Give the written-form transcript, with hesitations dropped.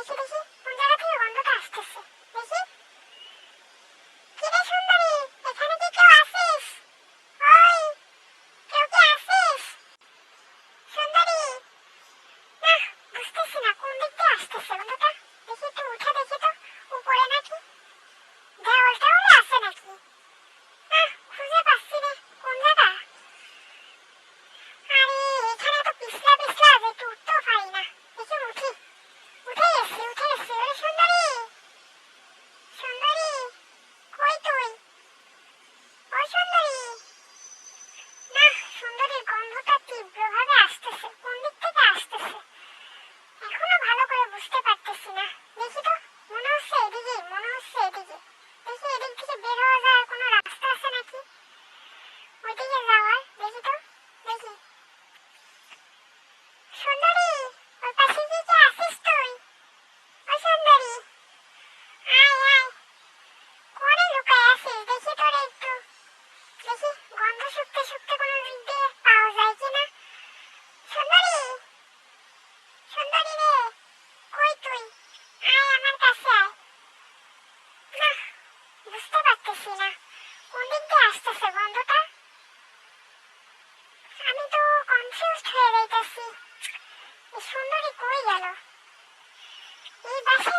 দেখি দেখি কোন জায়গা থেকে গন্ধটা আসতেছে। দেখি, কি রে সুন্দরী, এখানে কি কেউ আছিস? ওই, কেউ কি আছিস সুন্দরী? না, বুঝতেছি না কোন দিক দিয়ে আসতেছে গন্ধটা। দেখি একটু উঠে দেখি তো, উপরে নাকি দেওয়াল টেওয়ালে আছে নাকি। খুঁজে পাচ্ছি রে, কোন জায়গা। আরে এখানে তো পিছলা পিছলা আছে, একটু উঠতেও পারি না। দেখি উঠি, উঠে গেছি উঠে গেছি। ওরে সুন্দরী, সুন্দরী, কই তুই? ও সুন্দরী। না, সুন্দরীর গন্ধটা তীব্রভাবে আসতেছে, কোন দিক থেকে আসতেছে এখনো ভালো করে বুঝতে পারতেছি না। দেখি তো, মনে হচ্ছে এদিকে, মনে হচ্ছে এদিকে। দেখি এদিক থেকে বের হওয়া যাওয়ার কোনো রাস্তা আছে নাকি, ওইদিকে যাওয়ার। দেখি তো, দেখি। সুন্দরী, ওই পাশে কি কে আছিস তুই? ও সুন্দরী, আয় আয়, কোনে লুকায় আছিস? দেখি তোরে একটু, দেখি গন্ধ শুকতে শুকতে কোনো দিক দিয়ে পাওয়া যায় কিনা। সুন্দরী, সুন্দরী রে, কই তুই? আয় আমার কাছে আয়। না, বুঝতে পারতেছি না কোন দিক দিয়ে আসতেছে গন্ধটা। আমি তো কনফিউজড হয়ে যাইতেছি, এই সুন্দরী কই গেল? এই বাসে